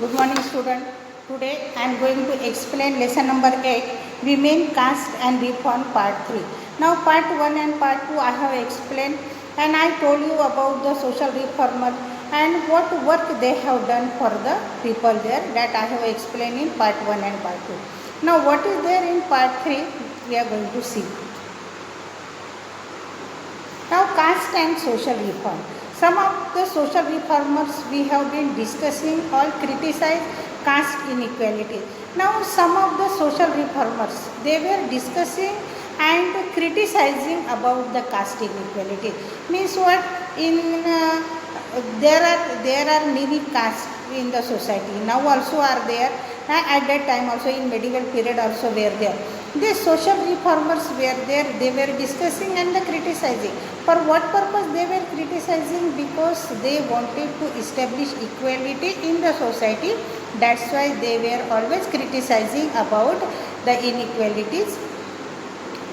Good morning, student. Today I am going to explain lesson number 8, Women, Caste and Reform part 3. Now part 1 and part 2 I have explained, and I told you about the social reformer and what work they have done for the people there, that I have explained in part 1 and part 2. Now what is there in part 3 we are going to see. Now caste and social reform. Some of the social reformers we have been discussing or criticize caste inequality. Now some of the social reformers, they were discussing and criticizing about the caste inequality. Means what? There are many castes in the society. Now also are there. At that time also in medieval period also were there. The social reformers were there, they were discussing and criticizing. For what purpose they were criticizing? Because they wanted to establish equality in the society. That's why they were always criticizing about the inequalities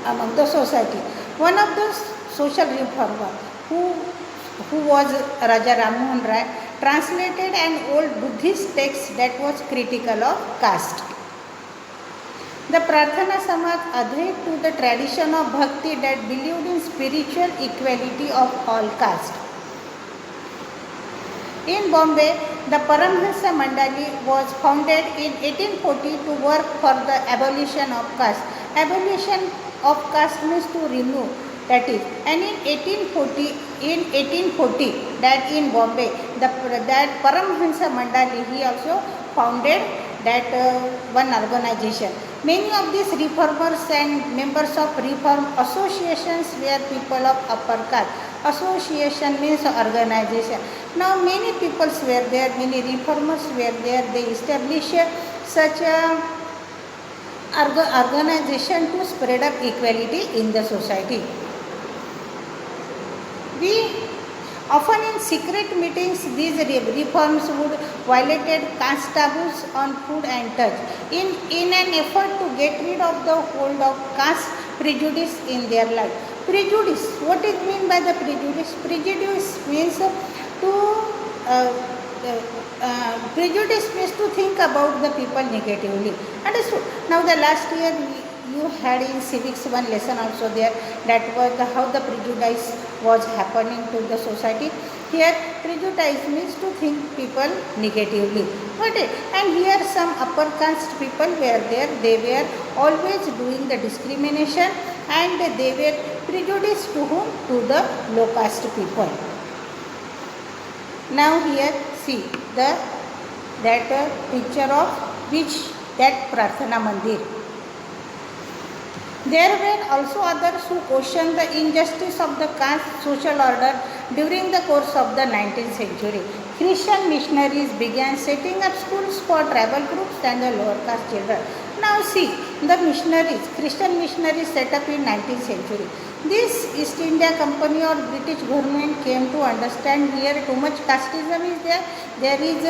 among the society. One of the social reformer who was Raja Rammohan Rai translated an old Buddhist text that was critical of caste. The Prarthana Samaj adhered to the tradition of Bhakti that believed in spiritual equality of all castes. In Bombay, the Paramhansa Mandali was founded in 1840 to work for the abolition of caste. Abolition of caste means to remove, that is, and in 1840 that in Bombay, that Paramhansa Mandali, he also founded that one organization. Many of these reformers and members of reform associations were people of upper caste. Association means organization. Now many people were there, many reformers were there. They established such a organization to spread up equality in the society. Often in secret meetings, these reforms would violate caste taboos on food and touch in an effort to get rid of the hold of caste prejudice in their life. Prejudice, what is meant by the prejudice? Prejudice means prejudice means to think about the people negatively. Understood? Now the last year you had in civics one lesson also there, that was how the prejudice was happening to the society. Here prejudice means to think people negatively. Okay. And here some upper caste people were there, they were always doing the discrimination and they were prejudiced to whom? To the low caste people. Now here see that picture of that Prarthana Mandir. There were also others who questioned the injustice of the caste social order during the course of the 19th century. Christian missionaries began setting up schools for tribal groups and the lower caste children. Now see, the missionaries, Christian missionaries set up in 19th century. This East India Company or British government came to understand here too much casteism is there. There is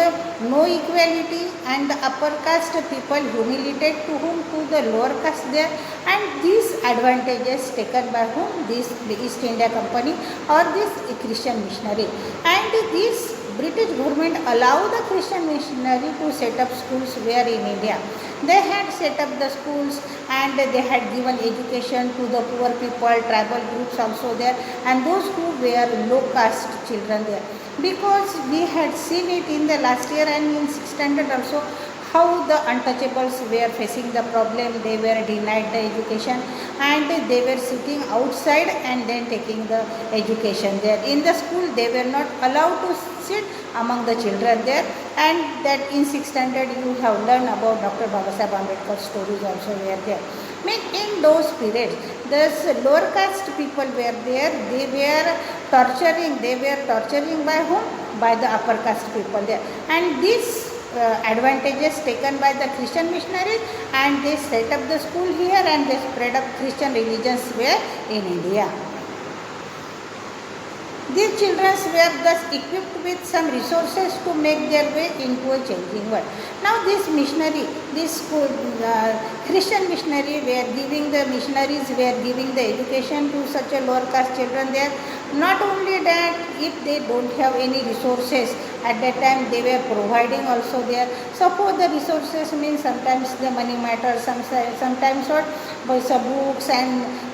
no equality and the upper caste people humiliated to whom? To the lower caste there. And these advantages taken by whom? This East India Company or this Christian missionary. And this British government allowed the Christian missionary to set up schools where in India. They had set up the schools and they had given education to the poor people, tribal groups also there, and those who were low caste children there. Because we had seen it in the last year and in 6th standard also, how the untouchables were facing the problem. They were denied the education and they were sitting outside and then taking the education there. In the school they were not allowed to sit among the children there, and that in 6th standard you have learned about Dr. Babasaheb Ambedkar stories also were there. In those periods, the lower caste people were there, they were torturing by whom? By the upper caste people there. And these advantages taken by the Christian missionaries, and they set up the school here and they spread up Christian religions where in India. These children were thus equipped with some resources to make their way into a changing world. Now this missionary, this school, Christian missionaries were giving the education to such a lower caste children there. Not only that, if they don't have any resources, at that time they were providing also there. Suppose the resources means sometimes the money matters, sometimes what, by some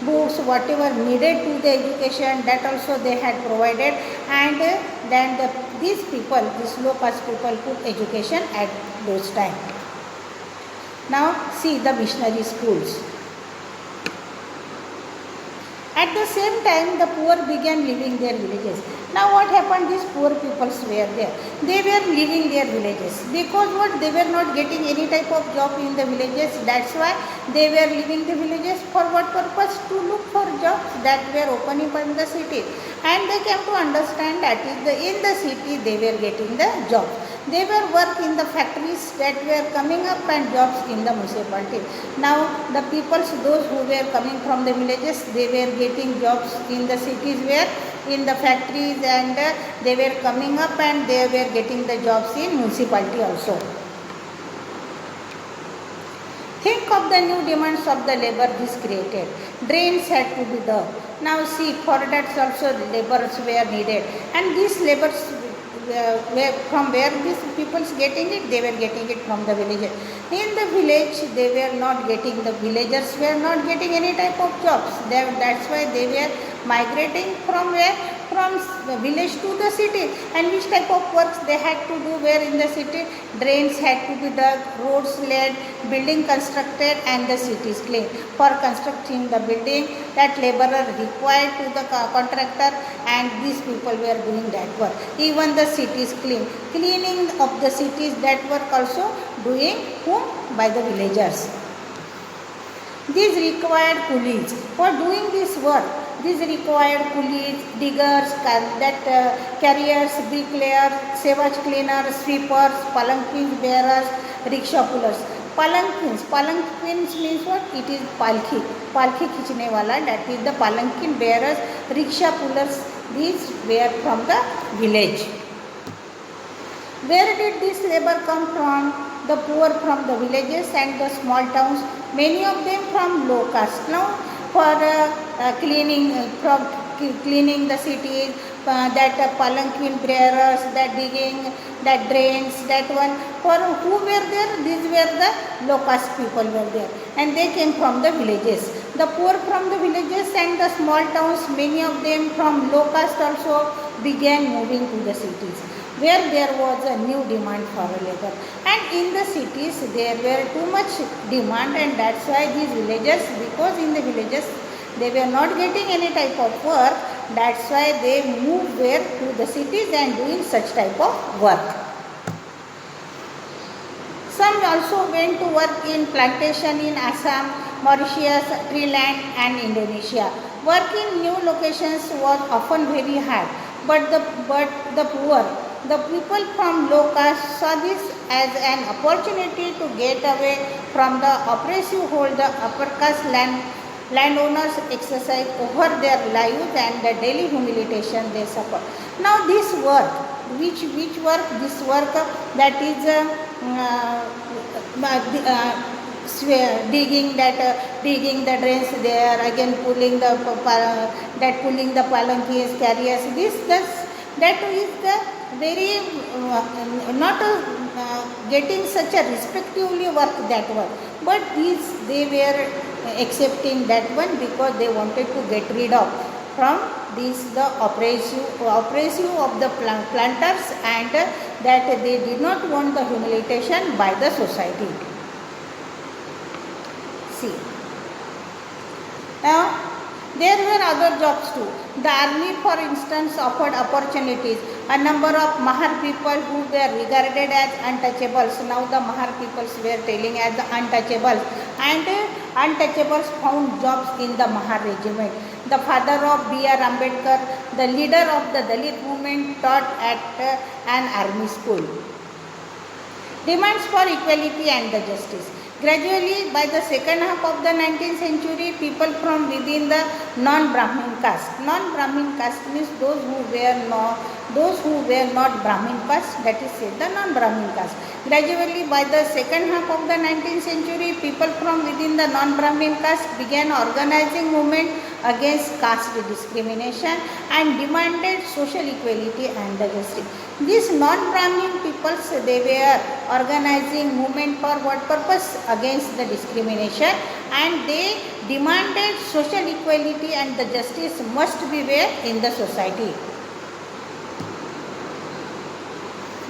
books, whatever needed to the education, that also they had provided, and then these low caste people took education at those time. Now see the missionary schools. At the same time, the poor began leaving their villages. Now what happened? These poor peoples were there. They were leaving their villages because what, they were not getting any type of job in the villages. That's why they were leaving the villages. For what purpose? To look for jobs that were opening in the city. And they came to understand that in the city they were getting the jobs. They were work in the factories that were coming up and jobs in the municipality. Now the peoples, those who were coming from the villages, they were getting jobs in the cities where in the factories, and they were coming up and they were getting the jobs in municipality also. Think of the new demands of the labor this created. Drains had to be dug. Now see, for that also laborers were needed, and these laborers from where these people getting it? They were getting it from the villages. In the village, they were not getting, the villagers were not getting any type of jobs. That's why they were migrating from where? From the village to the city. And which type of works they had to do where in the city? Drains had to be dug, roads laid, building constructed, and the cities cleaned. For constructing the building, that laborer required to the contractor, and these people were doing that work. Even the cities cleaning of the cities, that work also doing whom? By the villagers. These required coolies for doing this work. These required coolies, diggers, carriers, bricklayers, sewage cleaners, sweepers, palanquin bearers, rickshaw pullers. Palanquins means what? It is palki khichne wala, that is the palanquin bearers, rickshaw pullers. These were from the village. Where did this labor come from? The poor from the villages and the small towns, many of them from low caste. Now for cleaning the cities, that palanquin bearers, that digging, that drains, that one. For who were there? These were the low caste people were there, and they came from the villages. The poor from the villages and the small towns, many of them from low caste also began moving to the cities, where there was a new demand for labor. And in the cities there were too much demand, and that's why these villagers, because in the villages they were not getting any type of work, that's why they moved there to the cities and doing such type of work. Some also went to work in plantation in Assam, Mauritius, Thailand and Indonesia. Work in new locations was often very hard, but the poor, the people from low caste saw this as an opportunity to get away from the oppressive hold the upper caste landowners exercise over their lives and the daily humiliation they suffer. Now this work, which work? This work that is digging the drains there, again pulling the palanquins, carriers. That is the very not getting such a respectively work, that one, but they were accepting that one because they wanted to get rid of from the oppressive of the planters, and that they did not want the humiliation by the society. See, now there were other jobs too. The army, for instance, offered opportunities. A number of Mahar people who were regarded as untouchables. Now the Mahar peoples were telling as the untouchables, and untouchables found jobs in the Mahar regiment. The father of B.R. Ambedkar, the leader of the Dalit movement, taught at an army school. Demands for equality and the justice. Gradually, by the second half of the 19th century, people from within the non-Brahmin caste. Non-Brahmin caste means those who were not Brahmin caste, that is said the non-Brahmin caste. Gradually, by the second half of the 19th century, people from within the non-Brahmin caste began organizing movement against caste discrimination and demanded social equality and the justice. These non-Brahmin peoples, they were organizing movement for what purpose? Against the discrimination, and they demanded social equality and the justice must be there in the society.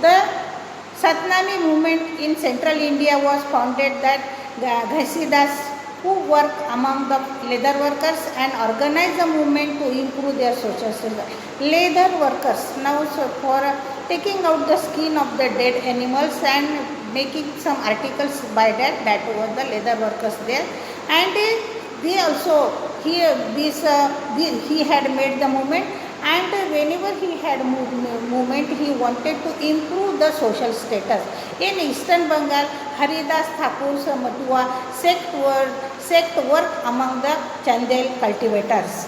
The Satnami movement in central India was founded that Ghasidas who worked among the leather workers and organized a movement to improve their social status. Leather workers, now so for taking out the skin of the dead animals and making some articles by that was the leather workers there, and they also he had made the movement, and whenever he had movement he wanted to improve the social status. In eastern Bengal, Haridas Thakur's Matua sect work among the Chandel cultivators.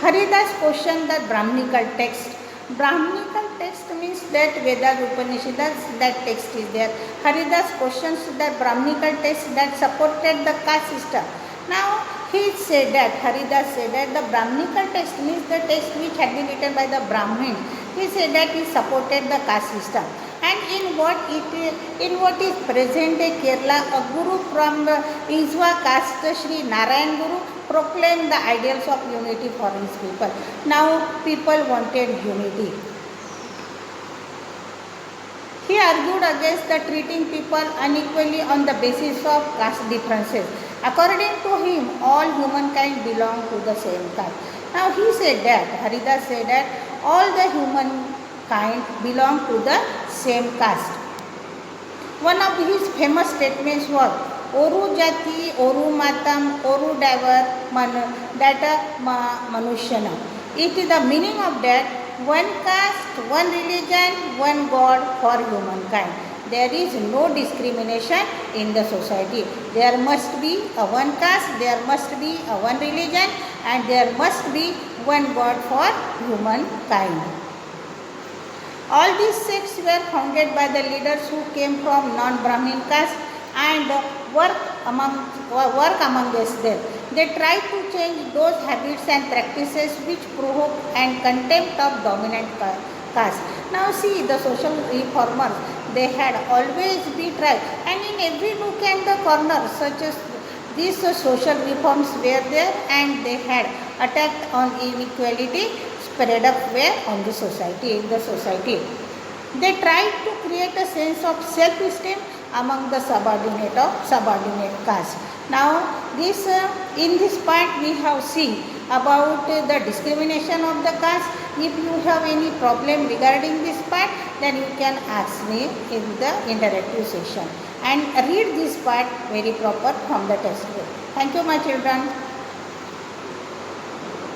Haridas questioned the Brahminical text. Brahminical text means that Vedas, Upanishads, that text is there. Haridas questions the Brahminical text that supported the caste system. Now, Haridas said that the Brahminical text means the text which had been written by the Brahmin. He said that it supported the caste system. And in what is present day Kerala, a guru from the Iswa caste, Sri Narayan Guru, proclaimed the ideals of unity for his people. Now people wanted unity. He argued against the treating people unequally on the basis of caste differences. According to him, all humankind belong to the same caste. Now he said that, Haridas said that all the humankind belong to the same caste. One of his famous statements was, Oru Jati, Oru Matam, Oru Davar, Manushyana. It is the meaning of that, one caste, one religion, one God for humankind. There is no discrimination in the society. There must be a one caste, there must be a one religion, and there must be one God for humankind. All these sects were founded by the leaders who came from non-Brahmin caste and work amongst them. They tried to change those habits and practices which provoke and contempt of dominant caste. Now see, the social reformers, they had always been tried, and in every nook and the corner, such as these social reforms were there, and they had attacked on inequality spread up where on the society, in the society. They tried to create a sense of self-esteem among the subordinate caste. Now, in this part we have seen about the discrimination of the caste. If you have any problem regarding this part, then you can ask me in the interactive session and read this part very proper from the textbook. Thank you, my children.